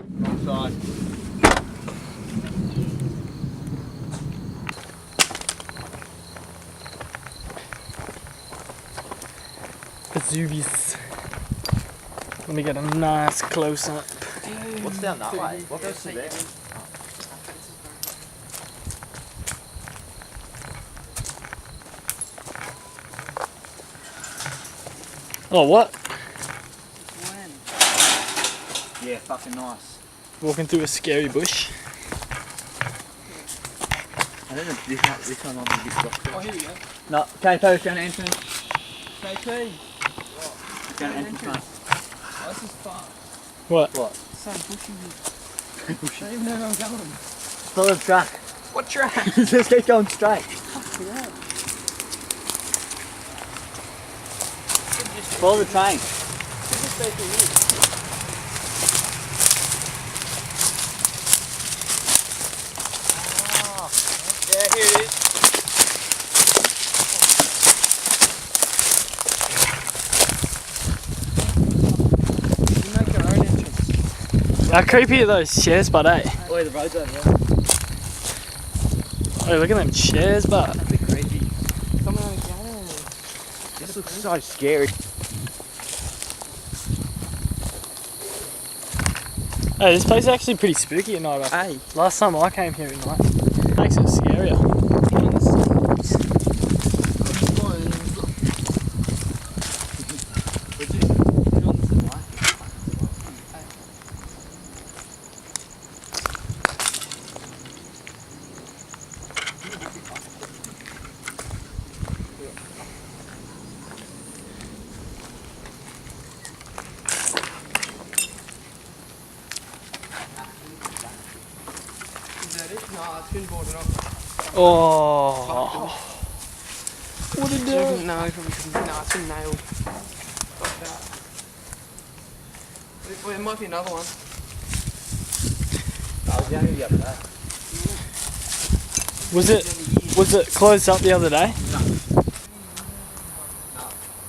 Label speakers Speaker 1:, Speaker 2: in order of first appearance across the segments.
Speaker 1: Wrong side.
Speaker 2: Koutsoufis. Let me get a nice close up.
Speaker 1: What's down that way? What goes to there?
Speaker 2: Oh, what?
Speaker 1: Yeah, fucking nice.
Speaker 2: Walking through a scary bush.
Speaker 1: I don't know if this one might be a bit blocked.
Speaker 3: Oh, here we go.
Speaker 1: No, KP, down entrance.
Speaker 3: KP.
Speaker 1: Down entrance, mate.
Speaker 3: Oh, this is far.
Speaker 2: What?
Speaker 1: What?
Speaker 3: So bushy. I don't even know where I'm going.
Speaker 1: Follow the track.
Speaker 3: What track?
Speaker 1: Just keep going straight.
Speaker 3: Fucking hell.
Speaker 1: Follow the train.
Speaker 3: Should just stay through here. Yeah, here it is. You make your own entrance.
Speaker 2: How creepy are those chairs, bud, eh?
Speaker 1: Oh, yeah, the road's over there.
Speaker 2: Oh, look at them chairs, bud.
Speaker 1: That's a bit creepy.
Speaker 3: Come on, go.
Speaker 1: This looks so scary.
Speaker 2: Hey, this place is actually pretty spooky at night.
Speaker 3: Hey.
Speaker 2: Last time I came here at night, makes it scarier.
Speaker 3: Is that it? Nah, it's been boarded up.
Speaker 2: Oh. What did you
Speaker 3: No, probably couldn't. Nah, it's been nailed. Fuck that. Well, there might be another one.
Speaker 1: I was down here the other day.
Speaker 2: Was it closed up the other day?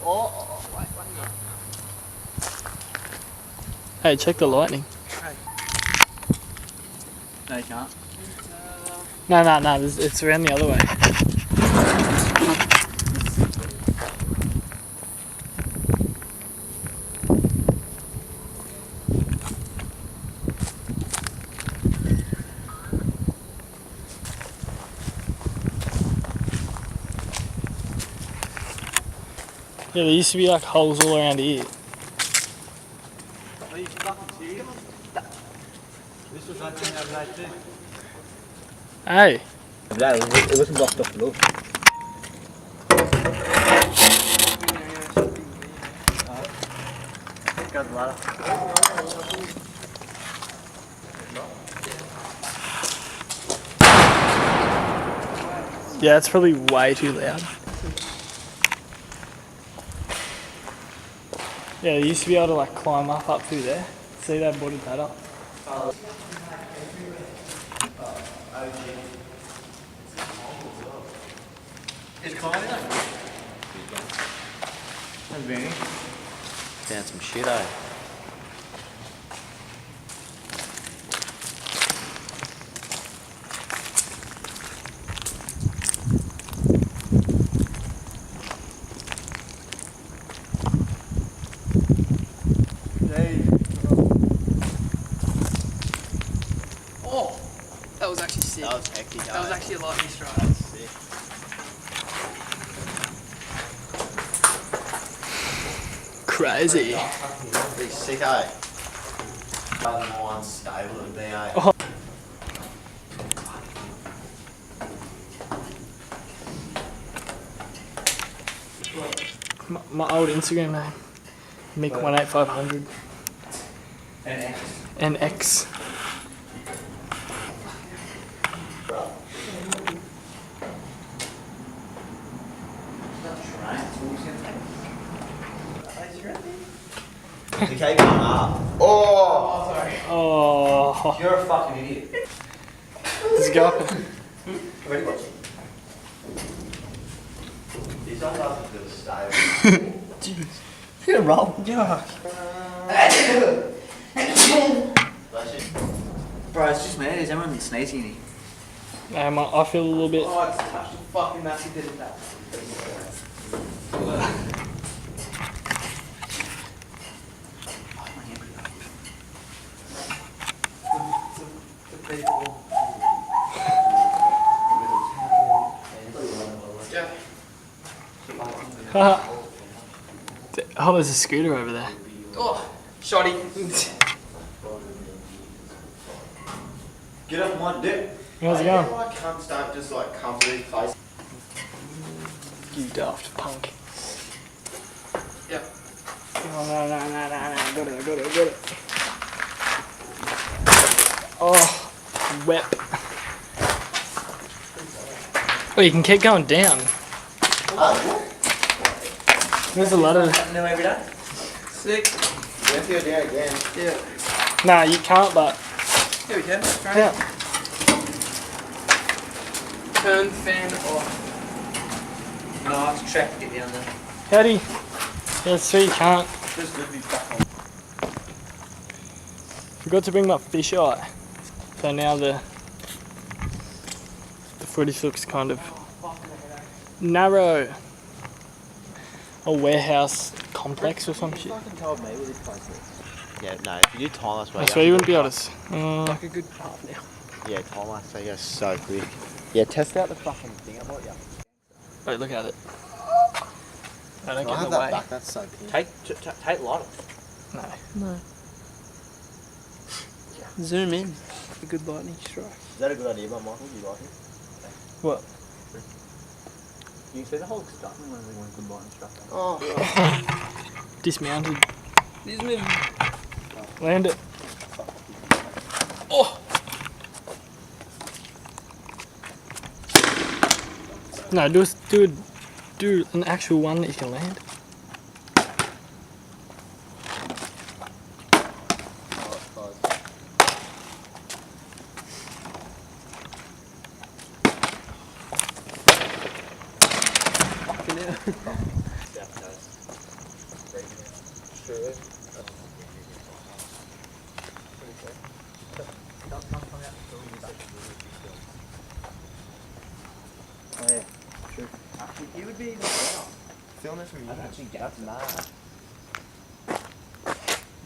Speaker 3: Oh, wait.
Speaker 2: Hey, check the lightning.
Speaker 1: No, you can't.
Speaker 2: No, it's around the other way. Yeah, there used to be like holes all around here.
Speaker 1: Are you fucking serious? This was open the other day too.
Speaker 2: Hey.
Speaker 1: It wasn't blocked off at all. Go the ladder.
Speaker 2: Yeah, it's probably way too loud. Yeah, they used to be able to like climb up through there. See, they boarded that up.
Speaker 1: It's climbing up. That's Benny. Found some shit, eh?
Speaker 3: Oh, that was actually sick.
Speaker 1: That was hectic.
Speaker 3: That was actually a lightning strike.
Speaker 1: That's sick.
Speaker 2: Crazy.
Speaker 1: Pretty sick, eh? Rather than more unstable than they are.
Speaker 2: Oh. My old Instagram name, Mick18500. NX.
Speaker 1: The cave went up. Oh!
Speaker 3: Sorry.
Speaker 2: Oh,
Speaker 1: You're a fucking idiot.
Speaker 2: let's go up.
Speaker 1: Ready? These ones are a bit stale.
Speaker 2: You're gonna roll.
Speaker 3: Yeah.
Speaker 1: Bless you.
Speaker 4: Bro, it's just me. Is everyone sneezing in here?
Speaker 2: I feel a little bit.
Speaker 4: Oh, it's touched a fucking massive bit of that.
Speaker 2: Oh, there's a scooter over there.
Speaker 3: Oh, shoddy.
Speaker 1: Get off my dick.
Speaker 2: How's it going?
Speaker 1: I can't start just like come to this place.
Speaker 2: You daft punk.
Speaker 3: Yeah.
Speaker 2: No. Got it. Oh, wet. Oh, you can keep going down. There's a ladder.
Speaker 4: No, every day?
Speaker 3: Sick.
Speaker 1: If you're there again.
Speaker 3: Yeah.
Speaker 2: Nah, you can't, but.
Speaker 3: Here we go. Right.
Speaker 2: Yeah.
Speaker 3: Turn fan off.
Speaker 4: No, it's track to get down there.
Speaker 2: Howdy. Yeah, so you can't.
Speaker 4: Just good to be back on.
Speaker 2: Forgot to bring my fish eye. So now the footage looks kind of narrow. A warehouse complex or some shit.
Speaker 4: Fucking told me where this place is.
Speaker 1: Yeah, no, if you do time lapse,
Speaker 2: I swear you wouldn't be able to.
Speaker 3: Like a good half now.
Speaker 1: Yeah, time lapse, they go so quick. Yeah, test out the fucking thing I bought you.
Speaker 2: Wait, look at it. I don't
Speaker 1: I
Speaker 2: get
Speaker 1: have
Speaker 2: in the
Speaker 1: that
Speaker 2: way.
Speaker 1: back, that's so pink.
Speaker 4: Take light off.
Speaker 2: No.
Speaker 3: Zoom in. A good lightning strike.
Speaker 1: Is that a good idea by Michael? Do you like it?
Speaker 2: What?
Speaker 4: You can see the whole stuff when they want good light and stuff.
Speaker 3: Oh.
Speaker 2: Dismounted.
Speaker 3: These men.
Speaker 2: Land it. Oh! No, do an actual one that you can land.
Speaker 3: Fucking hell.
Speaker 4: Oh yeah, true. You would be even better.
Speaker 1: Film it from you.
Speaker 4: I don't think that's mad.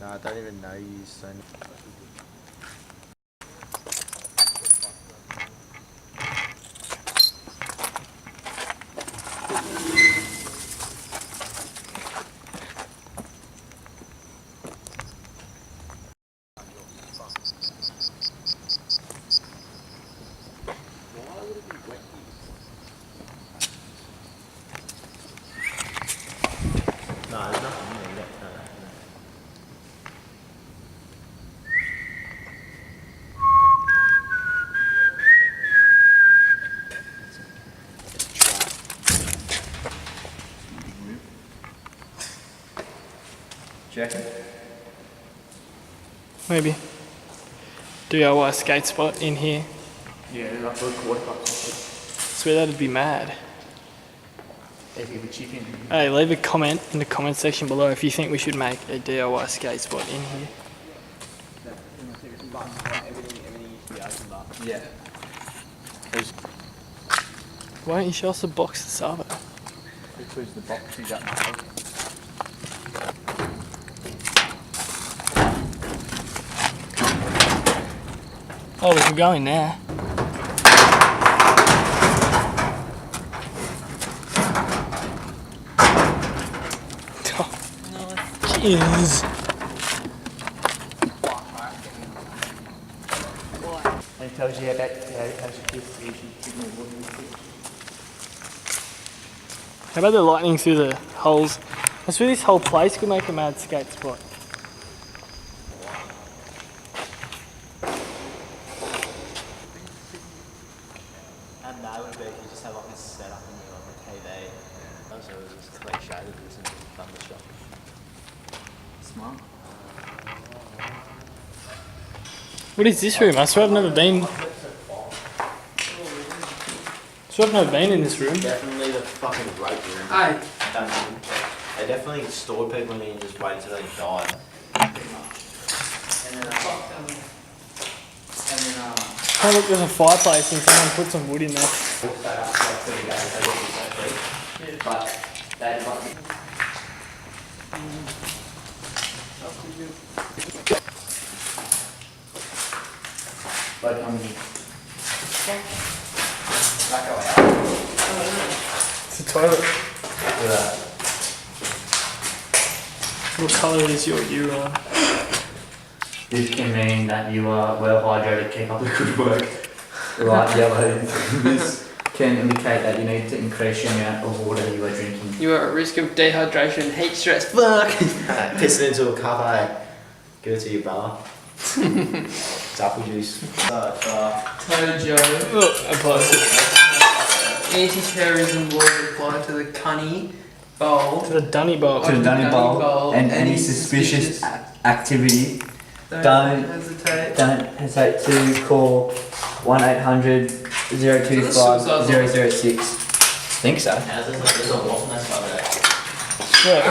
Speaker 1: No, I don't even know you, so... No, there's nothing in there yet. No.
Speaker 4: Do you reckon?
Speaker 2: Maybe. DIY skate spot in here.
Speaker 4: Yeah, like a quarter cup.
Speaker 2: Swear that'd be mad.
Speaker 4: If you have a chicken.
Speaker 2: Hey, leave a comment in the comment section below if you think we should make a DIY skate spot in here.
Speaker 4: Yeah.
Speaker 2: Why don't you show us the box to Savo?
Speaker 4: Because the box is at my house.
Speaker 2: Oh, we can go in there. Cheers.
Speaker 4: And it tells you how to
Speaker 2: How about the lightning through the holes? I swear this whole place could make a mad skate spot.
Speaker 1: And that would be if you just have like this setup and you're on the TV. So it was just cliche that there was a thundershock.
Speaker 4: Smart.
Speaker 2: What is this room? I swear I've never been. I've never been in this room.
Speaker 1: Definitely the fucking rape room.
Speaker 3: Hey.
Speaker 1: Don't know. They definitely stored people in here and just waited till they died.
Speaker 3: Fuck them.
Speaker 5: And then
Speaker 2: Oh look, there's a fireplace and someone put some wood in there.
Speaker 5: that up for like 30 days, so it's so cheap. But they like But that go out.
Speaker 2: It's a toilet.
Speaker 5: Look at that.
Speaker 2: What colour is your urine?
Speaker 5: This can mean that you are well hydrated, keep up the good work. Light yellow. This can indicate that you need to increase the amount of water you are drinking.
Speaker 3: You are at risk of dehydration, heat stress. Fuck!
Speaker 1: Piss it into a cup, give it to your brother. It's apple juice.
Speaker 3: Tojo.
Speaker 2: Applies
Speaker 3: Anti-terrorism laws apply to the cunny bowl.
Speaker 2: to the dunny bowl.
Speaker 5: To the Dunny
Speaker 3: Dunny
Speaker 5: Bowl
Speaker 3: Bowl,
Speaker 5: and any
Speaker 3: any
Speaker 5: suspicious
Speaker 3: suspicious
Speaker 5: activity.
Speaker 3: Don't
Speaker 5: Don't-
Speaker 3: hesitate.
Speaker 5: Don't hesitate to call 1-800-025-006. Think so.
Speaker 1: How's this? There's a waffle nest over there.
Speaker 2: Yeah.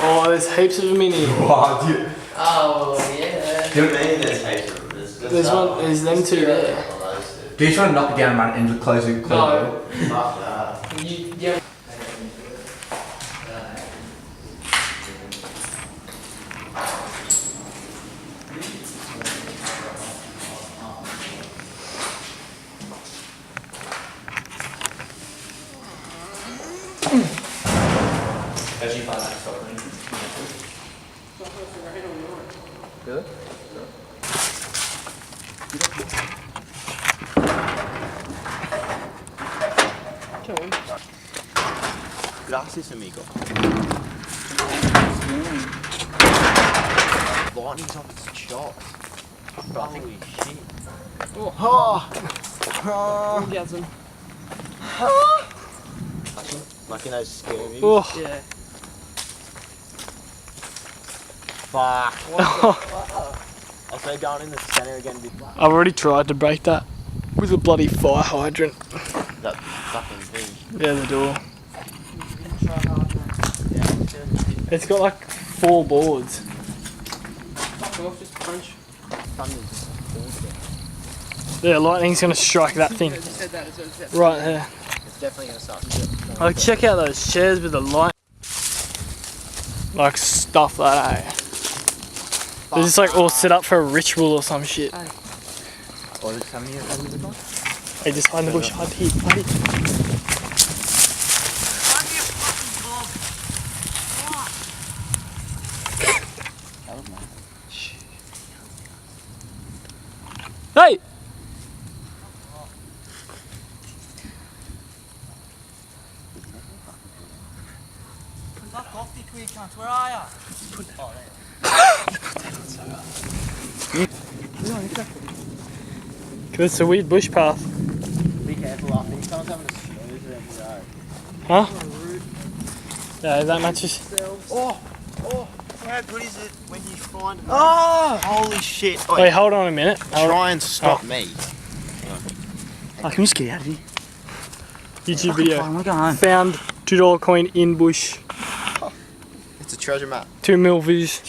Speaker 2: Oh, there's heaps of them in here.
Speaker 5: Wow, dude.
Speaker 3: Oh, yeah.
Speaker 1: What do you mean there's heaps of them?
Speaker 2: There's one. There's them two there.
Speaker 1: Oh, those two.
Speaker 5: Do you just want to knock it down and run it and close it?
Speaker 3: No.
Speaker 1: Fuck that.
Speaker 3: Yeah.
Speaker 1: Actually, find that chocolate.
Speaker 4: Really?
Speaker 1: Gracias, amigo. Lightning's off its shot. Holy shit.
Speaker 3: Orgasm.
Speaker 1: Like in those scary movies.
Speaker 2: Oh.
Speaker 3: Yeah.
Speaker 1: Fuck. I'll say going in the center again.
Speaker 2: I've already tried to break that with a bloody fire hydrant.
Speaker 1: That fucking thing.
Speaker 2: Yeah, the door.
Speaker 1: Yeah.
Speaker 2: It's got like 4 boards.
Speaker 3: Fuck off, just punch.
Speaker 1: Thunder's awesome.
Speaker 2: Yeah, lightning's gonna strike that thing
Speaker 3: You said that as well. Said.
Speaker 2: right there.
Speaker 1: It's definitely gonna start.
Speaker 2: Like, check out those chairs with the light. Like stuff like that. They're just like all set up for a ritual or some shit.
Speaker 1: Oh, there's how many of them?
Speaker 2: Hey, just hide in the bush. Hide here. Hide here. Hey!
Speaker 1: Fuck off, you queer cunt. Where are ya?
Speaker 2: It's a weird bush path.
Speaker 1: Be careful after. He comes having a snooze around the road.
Speaker 2: Huh? Yeah, that matches.
Speaker 1: Oh! How good is it when you find them? Oh! Holy shit.
Speaker 2: Wait, hold on a minute.
Speaker 1: Try and stop me.
Speaker 5: I can just get out of here.
Speaker 2: YouTube video.
Speaker 5: I want to go home.
Speaker 2: Found $2 coin in bush.
Speaker 1: It's a treasure map.
Speaker 2: 2 mil views.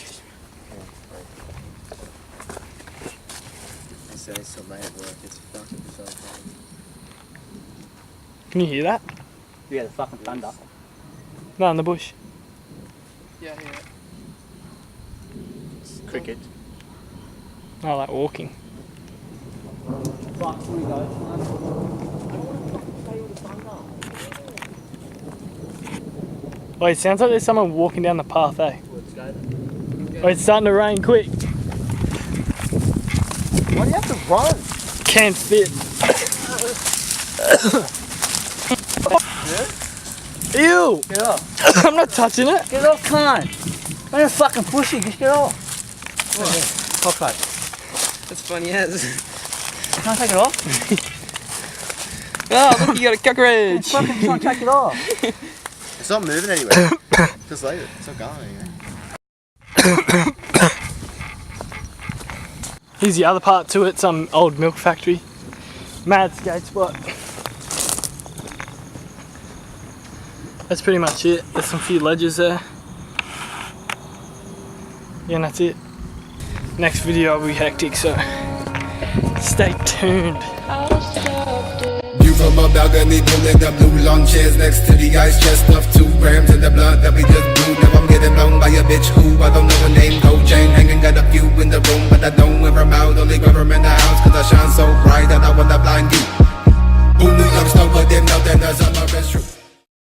Speaker 1: I said it's still made it work. It's fucking so fun.
Speaker 2: Can you hear that?
Speaker 4: Yeah, the fucking thunder.
Speaker 2: No, in the bush.
Speaker 3: Yeah, yeah.
Speaker 1: Cricket.
Speaker 2: No, like walking.
Speaker 4: Fuck, here we go.
Speaker 2: Wait, it sounds like there's someone walking down the path, eh?
Speaker 4: Let's go.
Speaker 2: Wait, it's starting to rain, quick.
Speaker 1: Why do you have to run?
Speaker 2: Can't fit. Ew!
Speaker 4: Get off.
Speaker 2: I'm not touching it.
Speaker 4: Get off, cunt. I'm a fucking pussy. Just get off. Pop plate.
Speaker 3: That's funny as.
Speaker 4: Can't take it off.
Speaker 3: Oh, look, you got a cockroach.
Speaker 4: Fucking can't take it off.
Speaker 1: It's not moving anywhere. Just leave it. It's not going anywhere.
Speaker 2: Here's the other part to it, some old milk factory. Mad skate spot. That's pretty much it. There's some few ledges there. Yeah, and that's it. next video will be hectic, so stay tuned.
Speaker 6: View from a balcony, pulling the blue lawn chairs next to the ice chest of 2 grams in the blood that we just blew. Now I'm getting blown by a bitch who I don't know her name. Gold chain hanging, got a few in the room, but I don't